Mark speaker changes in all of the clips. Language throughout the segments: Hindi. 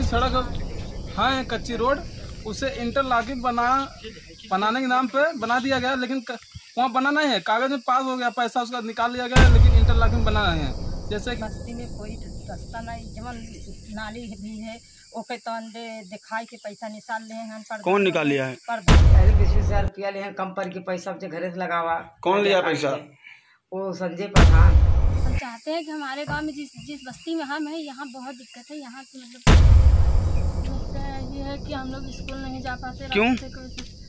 Speaker 1: सड़क है कच्ची रोड, उसे इंटरलॉकिंग बनाने के नाम पे बना दिया गया, लेकिन वहाँ बना नहीं है। कागज में पास हो गया, पैसा उसका निकाल लिया गया, लेकिन इंटरलॉकिंग बना नहीं है। जैसे
Speaker 2: बस्ती में कोई रास्ता नहीं, जवन नाली भी है ओके तो अंदे दिखाई के पैसा निकाल ले हैं।
Speaker 3: कौन निकाल लिया है?
Speaker 4: 20,000 रुपया ले हैं, कम पर के पैसा अपने घरे से लगावा।
Speaker 3: कौन लिया पैसा?
Speaker 4: वो संजय प्रधान।
Speaker 5: हम चाहते हैं कि हमारे गांव में जिस बस्ती में हम हैं, यहाँ बहुत दिक्कत है। यहाँ की मतलब ये है कि हम लोग स्कूल नहीं जा पाते।
Speaker 3: क्यों?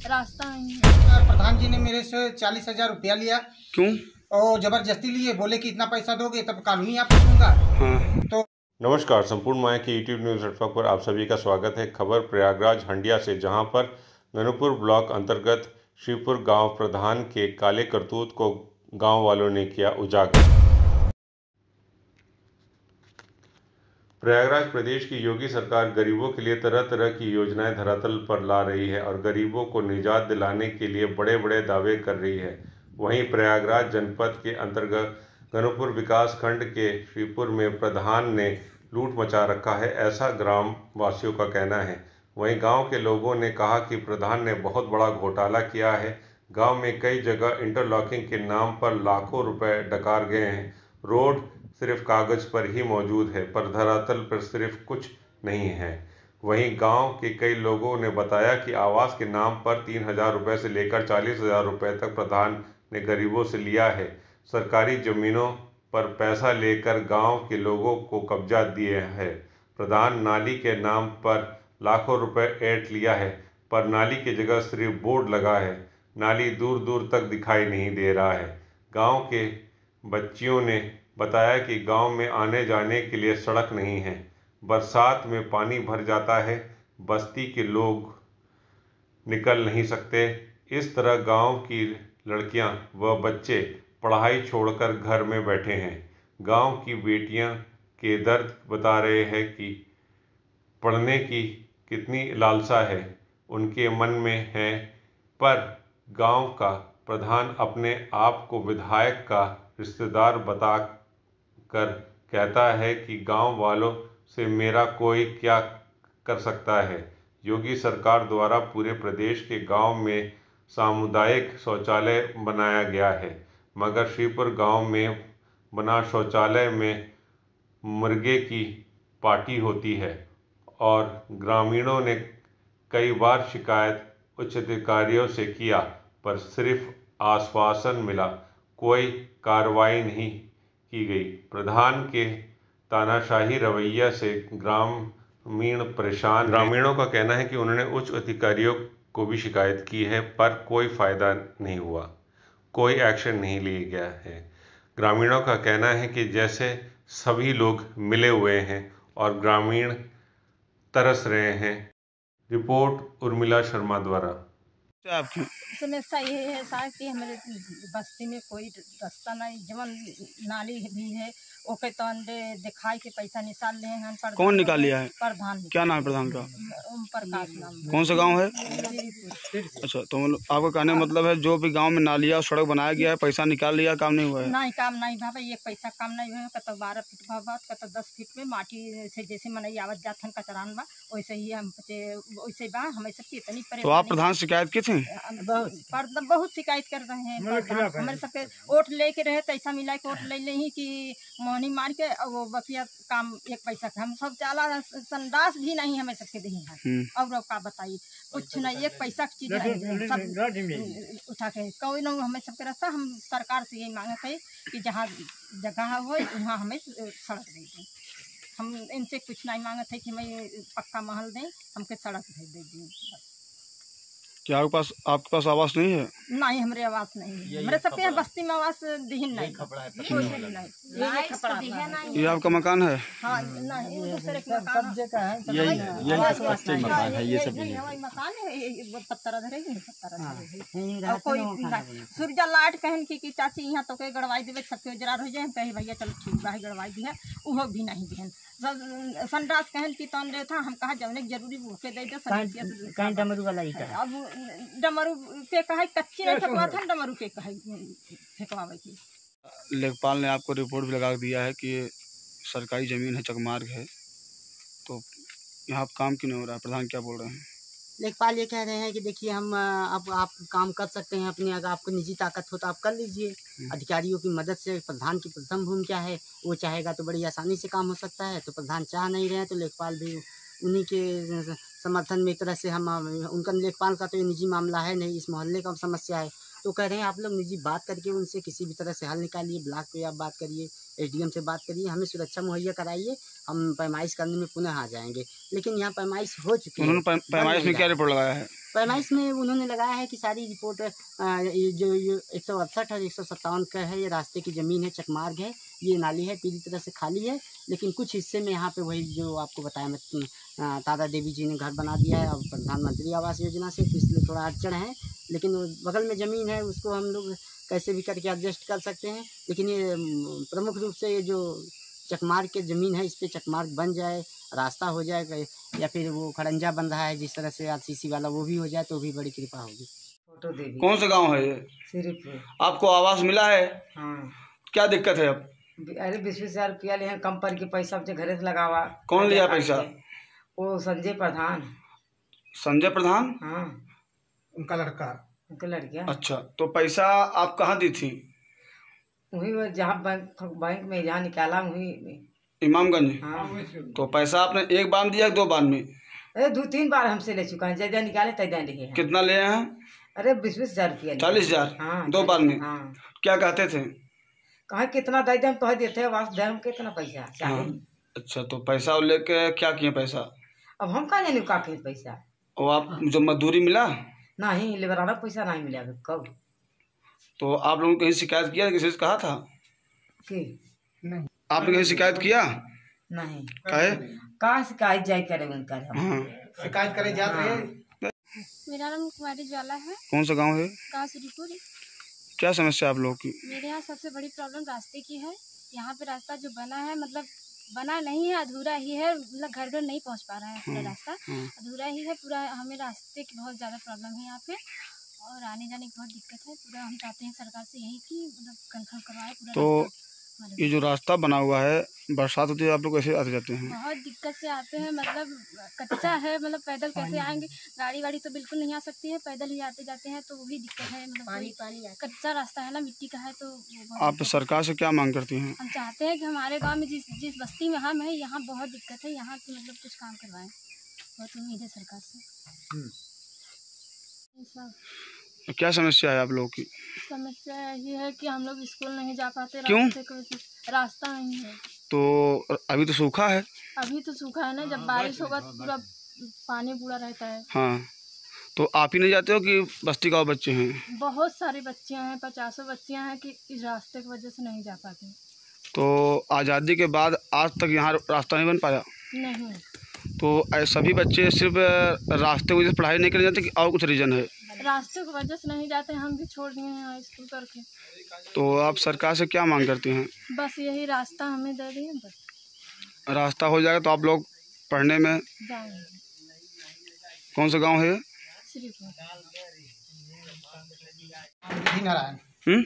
Speaker 5: रास्ता नहीं है।
Speaker 6: प्रधान जी ने मेरे से 40,000 रुपया लिया।
Speaker 3: क्यों?
Speaker 6: और जबरदस्ती लिए, बोले कि इतना पैसा दोगे तब कानूनी आपको दूंगा।
Speaker 3: हाँ।
Speaker 6: तो
Speaker 7: नमस्कार, संपूर्ण माया के यूट्यूब न्यूज़ नेटवर्क पर आप सभी का स्वागत है। खबर प्रयागराज हंडिया से, जहां पर गनूपुर ब्लॉक अंतर्गत श्रीपुर गांव प्रधान के काले करतूत को गांव वालों ने किया उजागर। प्रयागराज प्रदेश की योगी सरकार गरीबों के लिए तरह तरह की योजनाएं धरातल पर ला रही है और गरीबों को निजात दिलाने के लिए बड़े बड़े दावे कर रही है। वहीं प्रयागराज जनपद के अंतर्गत गनूपुर विकास खंड के श्रीपुर में प्रधान ने लूट मचा रखा है, ऐसा ग्राम वासियों का कहना है। वहीं गांव के लोगों ने कहा कि प्रधान ने बहुत बड़ा घोटाला किया है। गांव में कई जगह इंटरलॉकिंग के नाम पर लाखों रुपए डकार गए हैं। रोड सिर्फ कागज पर ही मौजूद है, पर धरातल पर सिर्फ कुछ नहीं है। वहीं गांव के कई लोगों ने बताया कि आवास के नाम पर 3,000 रुपये से लेकर 40,000 रुपये तक प्रधान ने गरीबों से लिया है। सरकारी जमीनों पर पैसा लेकर गांव के लोगों को कब्जा दिए है। प्रधान नाली के नाम पर लाखों रुपए ऐंठ लिया है, पर नाली की जगह सिर्फ बोर्ड लगा है। नाली दूर दूर तक दिखाई नहीं दे रहा है। गांव के बच्चियों ने बताया कि गांव में आने जाने के लिए सड़क नहीं है, बरसात में पानी भर जाता है, बस्ती के लोग निकल नहीं सकते। इस तरह गांव की लड़कियां व बच्चे पढ़ाई छोड़कर घर में बैठे हैं। गांव की बेटियां के दर्द बता रहे हैं कि पढ़ने की कितनी लालसा है उनके मन में है, पर गांव का प्रधान अपने आप को विधायक का रिश्तेदार बता कर कहता है कि गांव वालों से मेरा कोई क्या कर सकता है। योगी सरकार द्वारा पूरे प्रदेश के गांव में सामुदायिक शौचालय बनाया गया है, मगर श्रीपुर गांव में बना शौचालय में मुर्गे की पार्टी होती है और ग्रामीणों ने कई बार शिकायत उच्च अधिकारियों से किया, पर सिर्फ आश्वासन मिला, कोई कार्रवाई नहीं की गई। प्रधान के तानाशाही रवैया से ग्रामीण परेशान। ग्रामीणों का कहना है कि उन्होंने उच्च अधिकारियों को भी शिकायत की है, पर कोई फायदा नहीं हुआ, कोई एक्शन नहीं लिया गया है। ग्रामीणों का कहना है कि जैसे सभी लोग मिले हुए हैं और ग्रामीण तरस रहे हैं। रिपोर्ट उर्मिला शर्मा द्वारा।
Speaker 2: समस्या ये है साहब कि हमारे बस्ती में कोई रास्ता नहीं, जवन नाली भी है ओके तो अंदे दिखाई के पैसा निकाल ले हैं।
Speaker 3: कौन निकाल लिया है?
Speaker 2: प्रधान।
Speaker 3: क्या नाम है प्रधान का?
Speaker 2: ओम प्रकाश नाम।
Speaker 3: कौन सा गांव है? अच्छा, तो आपका कहने का मतलब है जो भी गांव में नालिया सड़क बनाया गया है पैसा निकाल लिया, काम नहीं हुआ है?
Speaker 2: नहीं, काम नहीं भाई, एक पैसा काम नहीं हुआ। कत 12 फीट भाव, कत 10 फीट में माटी से जैसे मनई आवत जात हन कचरान बा, वैसे ही हम वैसे बा हमें सबकी इतनी परेशानी।
Speaker 3: तो आप प्रधान शिकायत की थी?
Speaker 2: बहुत शिकायत कर रहे हैं। हमारे सबके वोट लेके रहे तो ऐसा मिला कि वोट ले ही कि मोहनी मार के वो बकिया काम एक पैसा का हम सब चाला संडास भी नहीं हमें सबके दही है। और का बताइए, कुछ नहीं, एक पैसा की चीज नहीं, सब उठा के कोई न हमें सबके रास्ता। हम सरकार से यही मांगते है कि जहाँ जगह हो वहाँ हमें सड़क दे दें। हम इनसे कुछ नहीं मांगते है कि हमें पक्का महल दें, हमके सड़क भेज दीजिए बस।
Speaker 3: क्या आपके पास आवास नहीं है?
Speaker 2: नहीं, हमारे आवास नहीं है। हमारे सबके यहाँ बस्ती में आवास दिहन नहीं, कोई नहीं।
Speaker 3: ये आपका मकान है?
Speaker 2: हाँ, नहीं, दूसरे का मकान है।
Speaker 3: ये सब
Speaker 2: मकान है, पत्थर धरेगी, पत्थर कोई सूर्या लाइट कहन की चाची यहाँ तो कहीं गड़वाई देवे, सबके उजरार हो जाए, कहे भैया चलो ठीक बा गड़वाई दी है, वो भी नहीं दिहन। संडास कहन की तौन रहे था, हम कहा जमने जरूरी भूखे दे दो।
Speaker 4: डमरू वाला ही
Speaker 2: अब डमरू के कहा कच्ची नहीं फेंकवा था, डमरू के कहा फेंकवावे की।
Speaker 3: लेखपाल ने आपको रिपोर्ट भी लगा दिया है कि ये सरकारी ज़मीन है, चकमार्ग है, तो यहाँ काम क्यों नहीं हो रहा है? प्रधान क्या बोल रहे हैं?
Speaker 4: लेखपाल ये कह रहे हैं कि देखिए हम अब आप काम कर सकते हैं अपनी, अगर आपको निजी ताकत हो तो आप कर लीजिए। अधिकारियों की मदद से प्रधान की प्रथम भूमिका है, वो चाहेगा तो बड़ी आसानी से काम हो सकता है। तो प्रधान चाह नहीं रहे हैं, तो लेखपाल भी उन्हीं के समर्थन में एक तरह से हम उनका, लेखपाल का तो ये निजी मामला है नहीं, इस मोहल्ले का समस्या है। तो कह रहे हैं आप लोग निजी बात करके उनसे किसी भी तरह से हल निकालिए, ब्लॉक पे आप बात करिए, SDM से बात करिए, हमें सुरक्षा मुहैया कराइए, हम पैमाइश करने में पुनः आ जाएंगे। लेकिन यहाँ पैमाइश हो चुकी है।
Speaker 3: उन्होंने पैमाइश में क्या रिपोर्ट लगाया है?
Speaker 4: पैमाइश में उन्होंने लगाया है कि सारी रिपोर्ट ये जो 168 और 157 का है, ये रास्ते की ज़मीन है, चकमार्ग है, ये नाली है, पूरी तरह से खाली है। लेकिन कुछ हिस्से में यहाँ पे वही जो आपको बताया मैं, तारा देवी जी ने घर बना दिया है अब प्रधानमंत्री आवास योजना से, तो इसलिए थोड़ा अड़चन है। लेकिन बगल में ज़मीन है, उसको हम लोग कैसे भी करके एडजस्ट कर सकते हैं। लेकिन ये प्रमुख रूप से ये जो चकमार्ग के ज़मीन है, इस पर चकमार्ग बन जाए, रास्ता हो जाए, या फिर वो खड़ंजा बन रहा है जिस तरह से RCC वाला, वो भी हो जाए तो भी बड़ी कृपा होगी। फोटो देवी।
Speaker 3: कौन सा गांव है ये?
Speaker 4: श्रीपुर।
Speaker 3: आपको आवास मिला है?
Speaker 4: हाँ।
Speaker 3: क्या दिक्कत है अब?
Speaker 4: अरे 20,000 रुपया ले कम पर के पैसा अपने घरे से लगावा।
Speaker 3: कौन लिया पैसा?
Speaker 4: वो संजय प्रधान।
Speaker 3: संजय प्रधान?
Speaker 4: हाँ,
Speaker 6: उनका लड़का।
Speaker 4: उनका लड़किया।
Speaker 3: अच्छा, तो पैसा आप कहाँ दी थी?
Speaker 4: वही जहाँ बैंक में जहाँ निकाला वही,
Speaker 3: इमामगंज।
Speaker 4: हाँ।
Speaker 3: तो पैसा आपने एक बार में दिया, 2 बार में?
Speaker 4: अरे 2-3 बार हमसे ले चुका है, जैसे निकाले तैदा लिए हैं।
Speaker 3: कितना लिए हैं?
Speaker 4: अरे 20,000 रुपया।
Speaker 3: 40,000?
Speaker 4: हाँ,
Speaker 3: 2 बार में?
Speaker 4: हाँ।
Speaker 3: क्या कहते थे?
Speaker 4: कहा कितना दे दे हम तो देते हैं, वास धर्म कितना पैसा चाहे।
Speaker 3: हाँ। अच्छा, तो पैसा लेके क्या किए पैसा?
Speaker 4: अब हम कहाँ जाने का किए पैसा।
Speaker 3: और आप जो मजदूरी मिला?
Speaker 4: नहीं, लेबराना पैसा नहीं मिला कब।
Speaker 3: तो आप लोगों ने कहीं शिकायत किया, किसी से कहा था
Speaker 4: कि
Speaker 6: नहीं,
Speaker 3: आपने कहीं शिकायत किया?
Speaker 4: नहीं।
Speaker 3: कहे
Speaker 4: शिकायत जाए करे उनका हम।
Speaker 3: हाँ।
Speaker 6: शिकायत करे जा रहे हैं।
Speaker 5: मेरा नाम कुमारी ज्वाला है।
Speaker 3: कौन सा गांव है?
Speaker 5: गाँव श्रीपुर।
Speaker 3: क्या समस्या आप लोगों की?
Speaker 5: मेरे यहाँ सबसे बड़ी प्रॉब्लम रास्ते की है। यहाँ पे रास्ता जो बना है, मतलब बना नहीं है, अधूरा ही है, मतलब घर घर नहीं पहुँच पा रहा है पूरा रास्ता, अधूरा ही है पूरा। हमें रास्ते की बहुत ज़्यादा प्रॉब्लम है यहाँ पे, और आने जाने की बहुत दिक्कत है पूरा। हम चाहते हैं सरकार से यही कि मतलब कंफर्म करवाए पूरा। तो
Speaker 3: ये जो रास्ता बना हुआ है, बरसात होती है आप लोग कैसे आते जाते हैं?
Speaker 5: बहुत दिक्कत से आते हैं, मतलब कच्चा है, मतलब पैदल कैसे आएंगे, गाड़ी वाड़ी तो बिल्कुल नहीं आ सकती है, पैदल ही आते जाते हैं, तो वो भी दिक्कत है। मतलब पानी कच्चा रास्ता है ना, मिट्टी का है, तो
Speaker 3: आप सरकार से क्या मांग करती हैं?
Speaker 5: हम चाहते हैं कि हमारे गांव में जिस बस्ती में हम हैं, यहाँ बहुत दिक्कत है, यहाँ की मतलब कुछ काम करवाएं, बहुत उम्मीद है सरकार से।
Speaker 3: क्या समस्या है आप लोगों की?
Speaker 5: समस्या यही है कि हम लोग स्कूल नहीं जा पाते।
Speaker 3: क्यों?
Speaker 5: रास्ता नहीं है।
Speaker 3: तो अभी तो सूखा है।
Speaker 5: अभी तो सूखा है ना, जब बारिश होगा तो पूरा पानी पूरा रहता है।
Speaker 3: हाँ, तो आप ही नहीं जाते हो कि बस्ती गाँव बच्चे हैं?
Speaker 5: बहुत सारे बच्चे हैं, 50 बच्चियाँ हैं कि इस रास्ते की वजह से नहीं जा पाते।
Speaker 3: तो आज़ादी के बाद आज तक यहाँ रास्ता नहीं बन पाया?
Speaker 5: नहीं।
Speaker 3: तो सभी बच्चे सिर्फ रास्ते की वजह से पढ़ाई नहीं करने जाते कि और कुछ रीज़न है?
Speaker 5: रास्ते की वजह से नहीं जाते, हम भी छोड़ दिए हैं यहाँ स्कूल करके।
Speaker 3: तो आप सरकार से क्या मांग करती हैं?
Speaker 5: बस यही रास्ता हमें दे दिए, बस
Speaker 3: रास्ता हो जाएगा तो आप लोग पढ़ने में
Speaker 5: जाएंगे।
Speaker 3: कौन सा गांव है?
Speaker 5: श्रीपुर।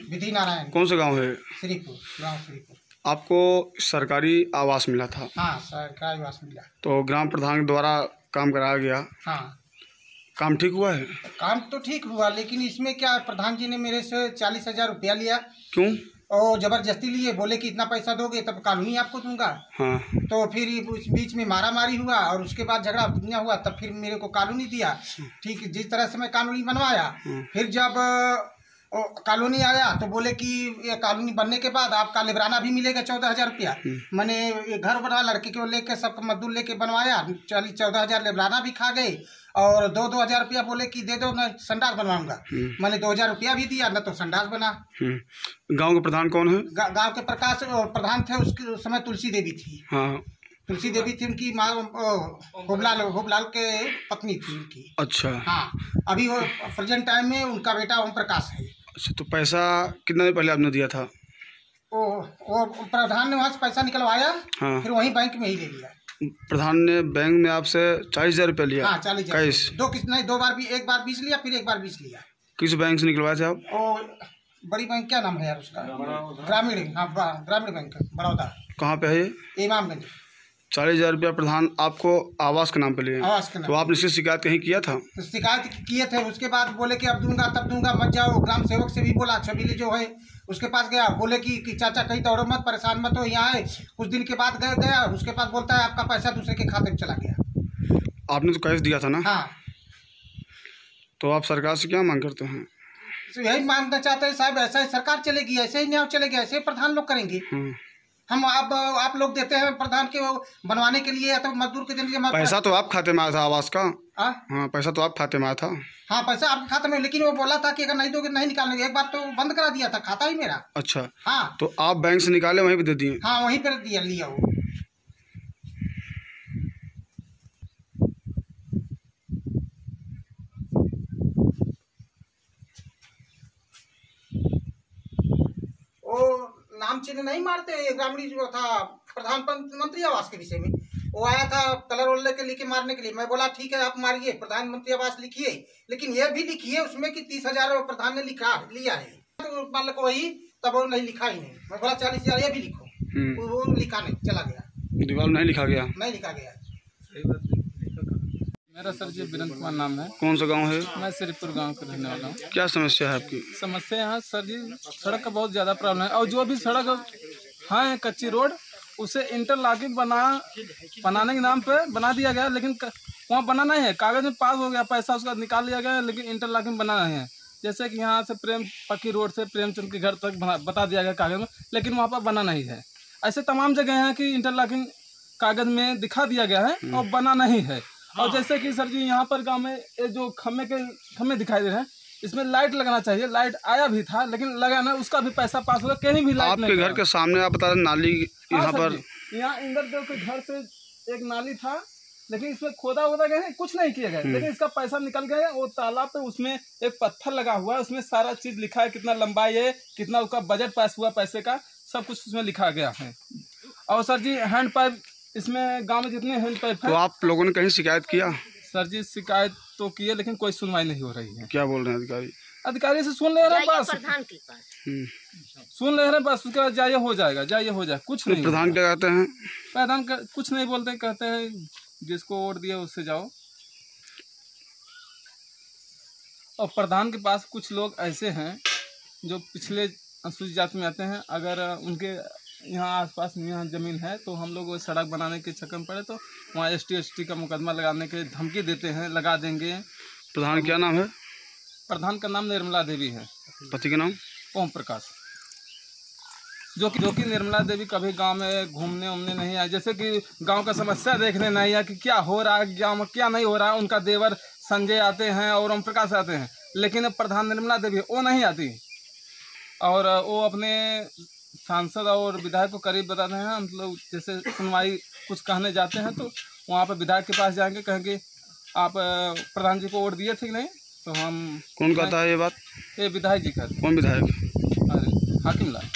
Speaker 6: विधि नारायण।
Speaker 3: कौन सा गांव है?
Speaker 6: श्रीपुर, गाँव श्रीपुर।
Speaker 3: आपको सरकारी आवास मिला था?
Speaker 6: हाँ, सरकारी आवास मिला।
Speaker 3: तो ग्राम प्रधान द्वारा काम कराया गया?
Speaker 6: हाँ,
Speaker 3: काम ठीक हुआ है?
Speaker 6: काम तो ठीक हुआ, लेकिन इसमें क्या, प्रधान जी ने मेरे से 40,000 रुपया लिया।
Speaker 3: क्यों?
Speaker 6: और जबरदस्ती लिए, बोले कि इतना पैसा दोगे तब कानूनी आपको दूंगा।
Speaker 3: हाँ।
Speaker 6: तो फिर उस बीच में मारा मारी हुआ, और उसके बाद झगड़ा दुनिया हुआ, तब फिर मेरे को कानूनी दिया। ठीक, जिस तरह से मैं कानूनी बनवाया, फिर जब कॉलोनी आया तो बोले कि ये कॉलोनी बनने के बाद आपका लेबराना भी मिलेगा 14,000 रुपया। मैंने ये घर बनवा, लड़के को लेके सब मजदूर लेके बनवाया, 14,000 लेबराना भी खा गए, और 2-2 हज़ार रुपया बोले कि दे दो, मैं संडास बनवाऊंगा। मैंने 2,000 रुपया भी दिया, न तो संडास बना।
Speaker 3: गांव के प्रधान कौन है?
Speaker 6: गांव के प्रकाश प्रधान थे, उसके समय तुलसी देवी थी।
Speaker 3: हाँ,
Speaker 6: तुलसी देवी थी, उनकी माँ होबलाल के पत्नी थी उनकी।
Speaker 3: अच्छा।
Speaker 6: हाँ, अभी वो प्रेजेंट टाइम में उनका बेटा ओम प्रकाश है।
Speaker 3: अच्छा, तो पैसा कितना दिन पहले आपने दिया था?
Speaker 6: वो प्रधान ने वहाँ से पैसा निकलवाया।
Speaker 3: हाँ।
Speaker 6: फिर वहीं बैंक में ही ले लिया।
Speaker 3: प्रधान ने बैंक में आपसे 40,000 रुपया लिया?
Speaker 6: हाँ, 40,000।
Speaker 3: कैश?
Speaker 6: दो बार भी, एक बार 20 लिया, फिर एक बार 20 लिया।
Speaker 3: किस बैंक से निकलवाए थे आप?
Speaker 6: और बड़ी बैंक, क्या नाम है यार उसका? ग्रामीण। हाँ, ग्रामीण बैंक, बड़ौदा।
Speaker 3: कहाँ पे है ये?
Speaker 6: इमामगंज।
Speaker 3: 40,000 रुपया प्रधान आपको आवास के नाम पे लिए?
Speaker 6: आवास के नाम
Speaker 3: तो आपने इसकी शिकायत कहीं किया था?
Speaker 6: तो शिकायत किए थे, उसके बाद बोले कि अब दूंगा तब दूंगा, मत जाओ। ग्राम सेवक से भी बोला, छबीली जो है उसके पास गया, बोले कि चाचा कहीं दौड़ो मत, परेशान मत हो, यहाँ आए। कुछ दिन के बाद गया, उसके पास बोलता है आपका पैसा दूसरे के खाते में चला गया।
Speaker 3: आपने तो कैश दिया था ना?
Speaker 6: हाँ।
Speaker 3: तो आप सरकार से क्या मांग करते हैं?
Speaker 6: तो यही मांगना चाहते हैं साहब, ऐसा ही सरकार चलेगी, ऐसे ही न्याय चलेगी, ऐसे ही प्रधान लोग करेंगे। हम आप लोग देते हैं प्रधान के बनवाने के लिए या तो मजदूर के देने के लिए।
Speaker 3: पैसा तो आप खाते में आया था आवास का? हाँ, पैसा तो आप खाते में आया था।
Speaker 6: हाँ, पैसा आपके खाते में, लेकिन वो बोला था कि अगर नहीं दोगे नहीं निकालेंगे। एक बार तो बंद करा दिया था खाता ही मेरा।
Speaker 3: अच्छा।
Speaker 6: हाँ,
Speaker 3: तो आप बैंक से निकाले वहीं पे दे दिए?
Speaker 6: हाँ, वहीं पर दिया लिया वो। नाम चिन्ह नहीं मारते। ग्रामीण जो था प्रधानमंत्री आवास के विषय में, वो आया था कलर वोल लेके लिखे मारने के लिए। मैं बोला ठीक है आप मारिए, प्रधानमंत्री आवास लिखिए, लेकिन ये भी लिखिए उसमें कि 30,000 प्रधान ने लिया है। तो मतलब वही तब वो नहीं लिखा ही नहीं। मैं बोला 40,000 ये भी लिखो, वो लिखा नहीं, चला गया।
Speaker 3: दीवार नहीं लिखा गया?
Speaker 6: नहीं लिखा गया।
Speaker 1: मेरा सर जी वीरेंद्र कुमार नाम है।
Speaker 3: कौन सा गांव है?
Speaker 1: मैं श्रीपुर गांव का रहने वाला हूँ।
Speaker 3: क्या समस्या है आपकी?
Speaker 1: समस्या यहाँ सर जी सड़क का बहुत ज़्यादा प्रॉब्लम है, और जो भी सड़क है कच्ची रोड, उसे इंटरलॉकिंग बनाने के नाम पे बना दिया गया, लेकिन वहाँ बना नहीं है। कागज़ में पास हो गया, पैसा उसका निकाल लिया गया, लेकिन इंटरलॉकिंग बना नहीं है। जैसे कि यहाँ से पक्की रोड से प्रेमचंद के घर तक बता दिया गया कागज़ में, लेकिन वहाँ पर बना नहीं है। ऐसे तमाम जगह हैं कि इंटरलॉकिंग कागज़ में दिखा दिया गया है और बना नहीं है। और जैसे कि सर जी यहाँ पर गांव में ये जो खम्भे दिखाई दे रहे हैं, इसमें लाइट लगाना चाहिए। लाइट आया भी था, लेकिन लगा ना, उसका भी पैसा पास होगा, कहीं भी लाइट नहीं।
Speaker 3: आपके घर के सामने आप बता रहे नाली यहाँ पर?
Speaker 1: यहाँ इंद्रदेव के घर से एक नाली था, लेकिन इसमें खोदा गया है, कुछ नहीं किया गया, लेकिन इसका पैसा निकल गया है। वो तालाब पे उसमें एक पत्थर लगा हुआ है, उसमें सारा चीज लिखा है, कितना लंबाई है, कितना उसका बजट पास हुआ पैसे का, सब कुछ उसमें लिखा गया है। और सर जी हैंड पाइप, इसमें गांव में जितने हैंड पाइप है।
Speaker 3: तो आप लोगों ने कहीं शिकायत किया?
Speaker 1: सर जी शिकायत तो की है, लेकिन कोई सुनवाई नहीं हो रही है।
Speaker 3: क्या बोल रहे हैं अधिकारी?
Speaker 1: अधिकारी से सुन ले रहे हैं बस, सुन ले रहे हैं बस, उसके बाद जाइए हो जाएगा, कुछ नहीं।
Speaker 3: प्रधान क्या कहते हैं?
Speaker 1: प्रधान कुछ नहीं बोलते, कहते हैं जिसको वोट दिया उससे जाओ। और प्रधान के पास कुछ लोग ऐसे हैं जो पिछले अनुसूचित जाति में आते हैं। अगर उनके यहाँ आसपास में यहाँ ज़मीन है तो हम लोग वो सड़क बनाने के चक्कर में पड़े तो वहाँ ST का मुकदमा लगाने के धमकी देते हैं, लगा देंगे।
Speaker 3: प्रधान क्या नाम है?
Speaker 1: प्रधान का नाम निर्मला देवी है।
Speaker 3: पति का नाम?
Speaker 1: ओम प्रकाश। जो कि निर्मला देवी कभी गांव में घूमने नहीं आए, जैसे कि गांव का समस्या देखने नहीं आया कि क्या हो रहा है गांव में, क्या नहीं हो रहा है। उनका देवर संजय आते हैं और ओम प्रकाश आते हैं, लेकिन प्रधान निर्मला देवी वो नहीं आती। और वो अपने सांसद और विधायक को करीब बताते हैं। हम लोग जैसे सुनवाई कुछ कहने जाते हैं तो वहाँ पर विधायक के पास जाएंगे, कहेंगे आप प्रधान जी को वोट दिए थे कि नहीं, तो हम। कौन
Speaker 3: कहता है ये बात?
Speaker 1: ये विधायक जी कहते हैं।
Speaker 3: कौन विधायक?
Speaker 1: हाकिम लाल।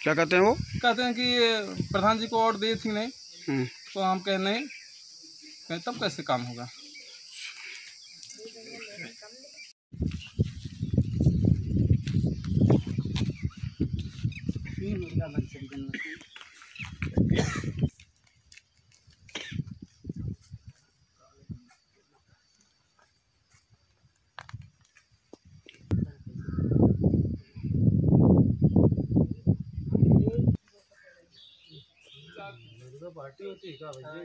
Speaker 3: क्या कहते हैं वो? कहते
Speaker 1: हैं कि प्रधान जी को वोट दिए थी नहीं, तो हम कहें नहीं, कहें तब कैसे काम होगा। पार्टी होती है क्या भाई?